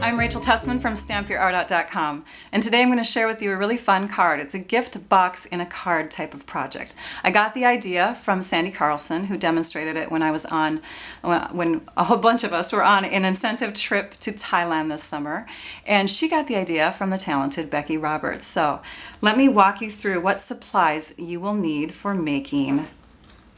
I'm Rachel Tessman from StampYourArt.com, and today I'm going to share with you a really fun card. It's a gift box in a card type of project. I got the idea from Sandy Carlson, who demonstrated it when I was on, when a whole bunch of us were on an incentive trip to Thailand this summer, and she got the idea from the talented Becky Roberts. So let me walk you through what supplies you will need for making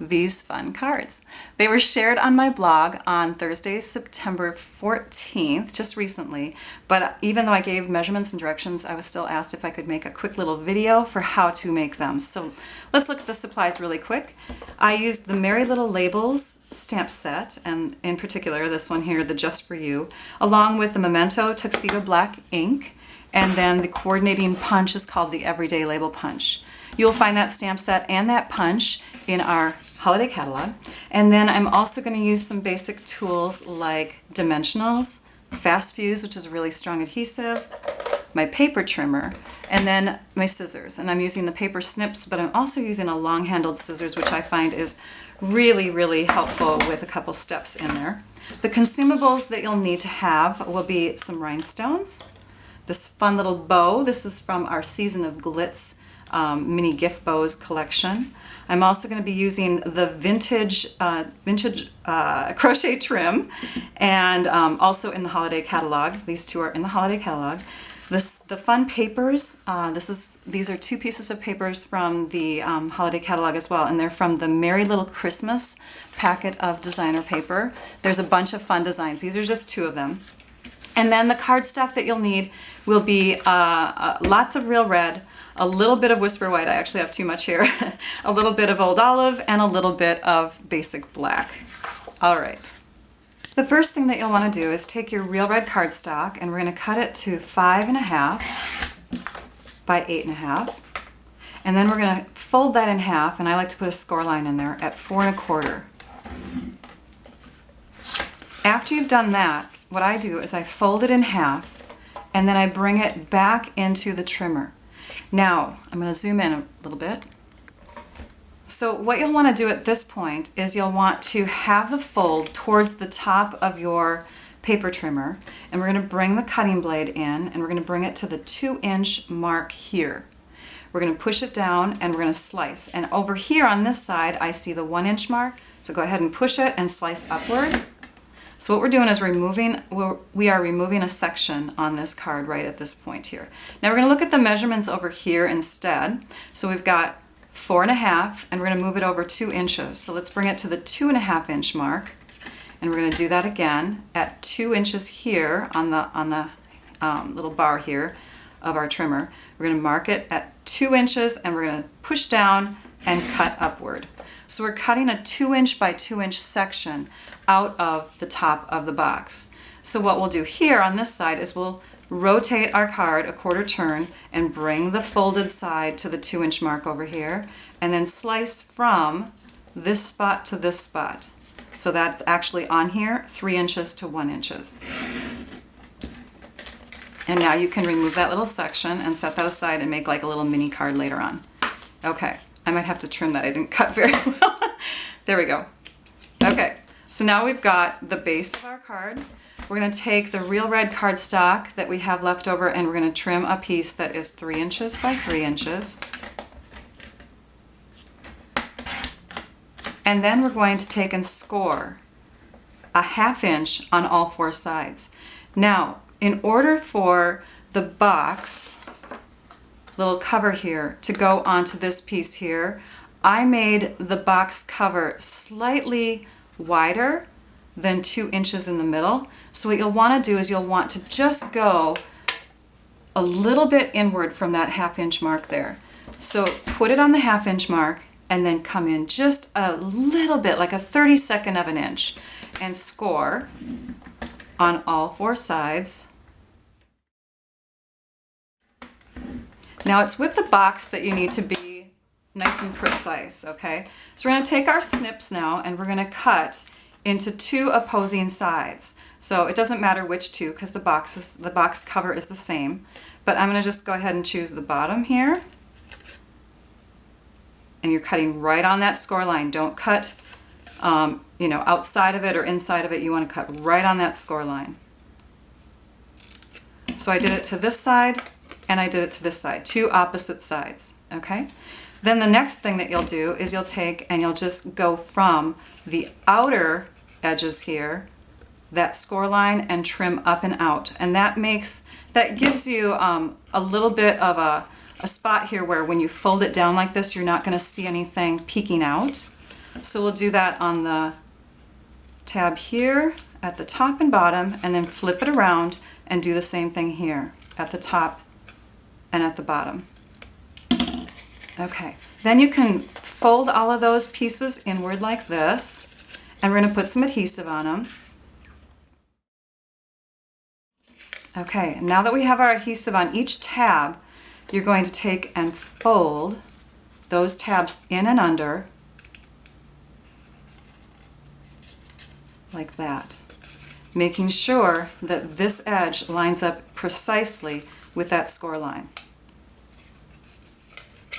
these fun cards. They were shared on my blog on Thursday, September 14th, just recently, but even though I gave measurements and directions, I was still asked if I could make a quick little video for how to make them. So let's look at the supplies really quick. I used the Merry Little Labels stamp set, and in particular this one here, the Just For You, along with the Memento Tuxedo Black ink, and then the coordinating punch is called the Everyday Label Punch. You'll find that stamp set and that punch in our holiday catalog. And then I'm also going to use some basic tools like dimensionals, fast fuse, which is a really strong adhesive, my paper trimmer, and then my scissors. And I'm using the paper snips, but I'm also using a long-handled scissors, which I find is really, really helpful with a couple steps in there. The consumables that you'll need to have will be some rhinestones, this fun little bow. This is from our Season of Glitz mini gift bows collection. I'm also going to be using the vintage crochet trim, and also in the holiday catalog. These two are in the holiday catalog. The fun papers. These are two pieces of papers from the holiday catalog as well, and they're from the Merry Little Christmas packet of designer paper. There's a bunch of fun designs. These are just two of them. And then the cardstock that you'll need will be lots of Real Red, a little bit of Whisper White, I actually have too much here, a little bit of Old Olive, and a little bit of Basic Black. All right. The first thing that you'll want to do is take your Real Red cardstock, and we're going to cut it to 5.5 by 8.5. And then we're going to fold that in half, and I like to put a score line in there at 4.25. After you've done that, what I do is I fold it in half, and then I bring it back into the trimmer. Now, I'm going to zoom in a little bit. So what you'll want to do at this point is you'll want to have the fold towards the top of your paper trimmer, and we're going to bring the cutting blade in, and we're going to bring it to the 2-inch mark here. We're going to push it down, and we're going to slice. And over here on this side, I see the 1-inch mark, so go ahead and push it and slice upward. So what we're doing is we are removing a section on this card right at this point here. Now we're going to look at the measurements over here instead. So we've got 4.5, and we're going to move it over 2 inches. So let's bring it to the 2.5-inch mark, and we're going to do that again at 2 inches here on the little bar here of our trimmer. We're going to mark it at 2 inches, and we're going to push down and cut upward. So we're cutting a 2-inch by 2-inch section out of the top of the box. So what we'll do here on this side is we'll rotate our card a 1/4 turn and bring the folded side to the 2-inch mark over here, and then slice from this spot to this spot. So that's actually on here 3 inches to 1 inches. And now you can remove that little section and set that aside and make like a little mini card later on. Okay, I might have to trim that. I didn't cut very well. There we go. Okay, so now we've got the base of our card. We're going to take the Real Red cardstock that we have left over, and we're going to trim a piece that is 3 inches by 3 inches. And then we're going to take and score a 1/2 inch on all 4 sides. Now, in order for the box little cover here to go onto this piece here, I made the box cover slightly wider than 2 inches in the middle. So what you'll want to do is you'll want to just go a little bit inward from that 1/2 inch mark there. So put it on the 1/2 inch mark, and then come in just a little bit, like a 32nd of an inch, and score on all 4 sides. Now it's with the box that you need to be nice and precise, okay? So we're going to take our snips now, and we're going to cut into 2 opposing sides. So it doesn't matter which 2, because the box cover is the same. But I'm going to just go ahead and choose the bottom here. And you're cutting right on that score line. Don't cut outside of it or inside of it. You want to cut right on that score line. So I did it to this side and I did it to this side, two opposite sides, okay? Then the next thing that you'll do is you'll take and you'll just go from the outer edges here, that score line, and trim up and out. And that gives you a little bit of a spot here where when you fold it down like this, you're not going to see anything peeking out. So we'll do that on the tab here at the top and bottom, and then flip it around and do the same thing here at the top and at the bottom. Okay, then you can fold all of those pieces inward like this, and we're going to put some adhesive on them. Okay, now that we have our adhesive on each tab, you're going to take and fold those tabs in and under like that, making sure that this edge lines up precisely with that score line.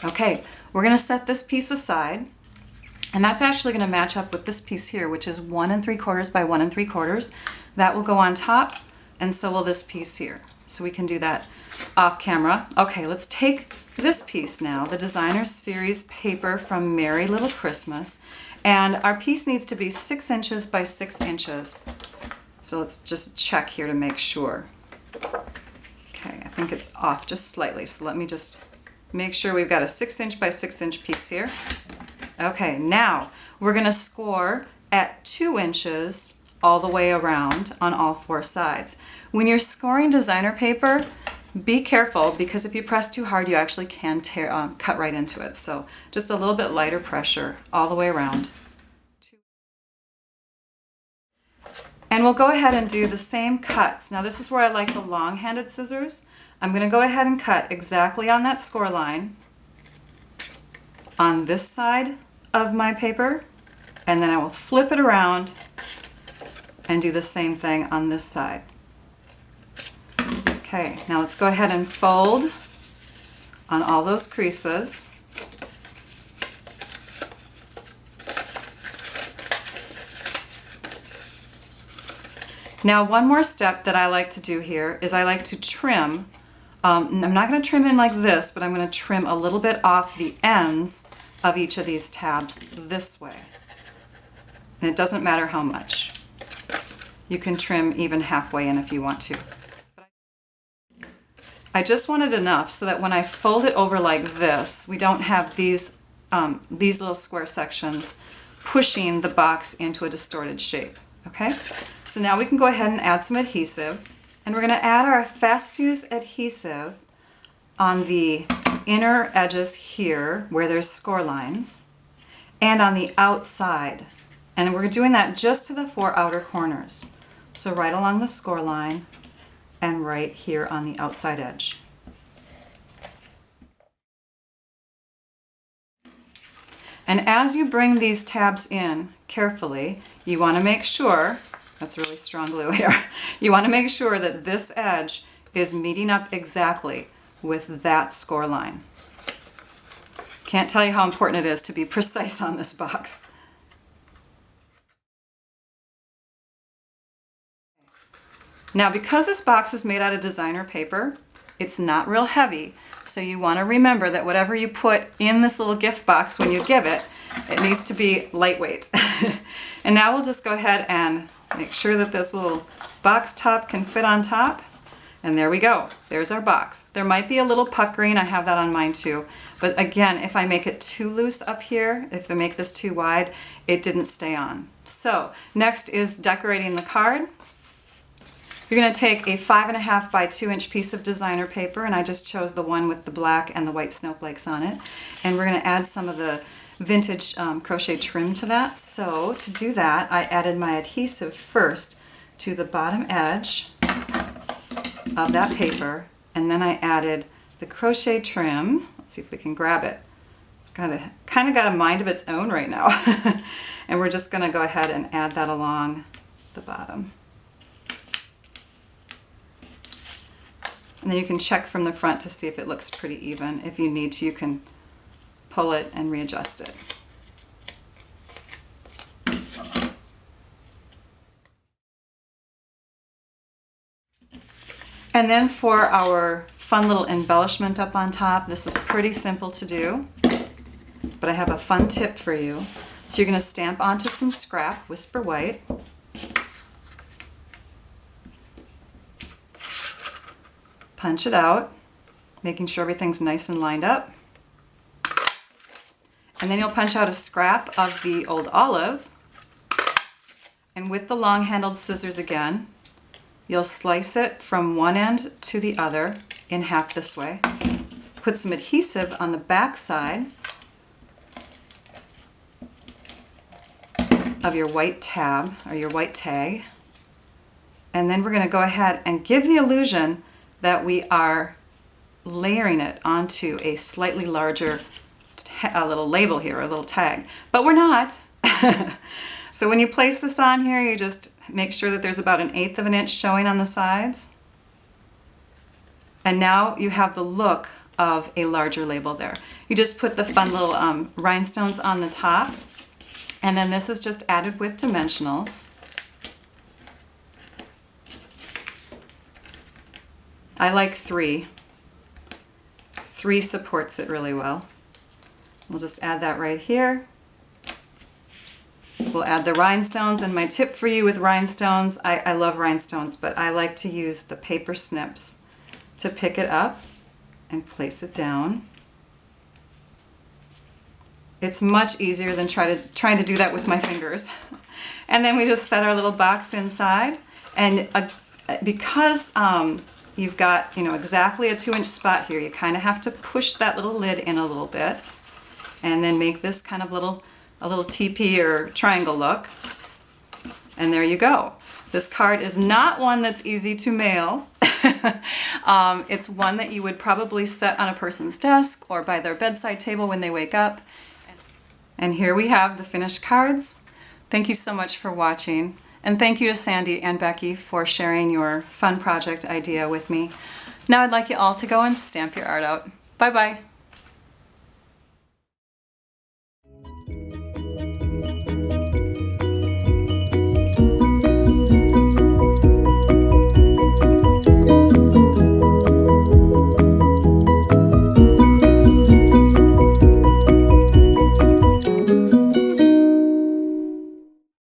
Okay, we're going to set this piece aside, and that's actually going to match up with this piece here, which is 1 3/4 by 1 3/4. That will go on top, and so will this piece here. So we can do that off camera. Okay, let's take this piece now, the Designer Series paper from Merry Little Christmas, and our piece needs to be 6 inches by 6 inches. So let's just check here to make sure. Okay, I think it's off just slightly, so let me just make sure we've got a 6 inch by 6 inch piece here. Okay, now we're going to score at 2 inches all the way around on all 4 sides. When you're scoring designer paper, be careful, because if you press too hard, you actually can cut right into it. So just a little bit lighter pressure all the way around. And we'll go ahead and do the same cuts. Now this is where I like the long-handed scissors. I'm going to go ahead and cut exactly on that score line on this side of my paper, and then I will flip it around and do the same thing on this side. Okay, now let's go ahead and fold on all those creases. Now one more step that I like to do here is I like to trim. I'm not going to trim in like this, but I'm going to trim a little bit off the ends of each of these tabs this way. And it doesn't matter how much. You can trim even halfway in if you want to. I just wanted enough so that when I fold it over like this, we don't have these little square sections pushing the box into a distorted shape. Okay? So now we can go ahead and add some adhesive. And we're going to add our Fast Fuse adhesive on the inner edges here where there's score lines, and on the outside. And we're doing that just to the 4 outer corners. So right along the score line and right here on the outside edge. And as you bring these tabs in carefully, you want to make sure, that's really strong glue here, you want to make sure that this edge is meeting up exactly with that score line. Can't tell you how important it is to be precise on this box. Now because this box is made out of designer paper, it's not real heavy, so you want to remember that whatever you put in this little gift box when you give it, it needs to be lightweight. And now we'll just go ahead and make sure that this little box top can fit on top. And there we go. There's our box. There might be a little puckering. I have that on mine too. But again, if I make it too loose up here, if I make this too wide, it didn't stay on. So next is decorating the card. You're going to take a 5.5 by 2 inch piece of designer paper, and I just chose the one with the black and the white snowflakes on it. And we're going to add some of the vintage crochet trim to that. So to do that, I added my adhesive first to the bottom edge of that paper, and then I added the crochet trim. Let's see if we can grab it. It's kind of got a mind of its own right now. And we're just going to go ahead and add that along the bottom. And then you can check from the front to see if it looks pretty even. If you need to, you can pull it and readjust it. And then for our fun little embellishment up on top, this is pretty simple to do, but I have a fun tip for you. So you're going to stamp onto some scrap, Whisper White. Punch it out, making sure everything's nice and lined up. And then you'll punch out a scrap of the old olive. And with the long-handled scissors again, you'll slice it from one end to the other in half this way. Put some adhesive on the back side of your white tab or your white tag. And then we're going to go ahead and give the illusion that we are layering it onto a slightly larger a little label here, a little tag. But we're not. So when you place this on here, you just make sure that there's about 1/8 of an inch showing on the sides. And now you have the look of a larger label there. You just put the fun little rhinestones on the top. And then this is just added with dimensionals. I like 3. 3 supports it really well. We'll just add that right here. We'll add the rhinestones, and my tip for you with rhinestones, I love rhinestones, but I like to use the paper snips to pick it up and place it down. It's much easier than trying to do that with my fingers. And then we just set our little box inside, and because you've got, you know, exactly a 2-inch spot here, you kind of have to push that little lid in a little bit and then make this kind of a little teepee or triangle look. And there you go. This card is not one that's easy to mail. It's one that you would probably set on a person's desk or by their bedside table when they wake up. And here we have the finished cards. Thank you so much for watching. And thank you to Sandy and Becky for sharing your fun project idea with me. Now I'd like you all to go and stamp your art out. Bye-bye.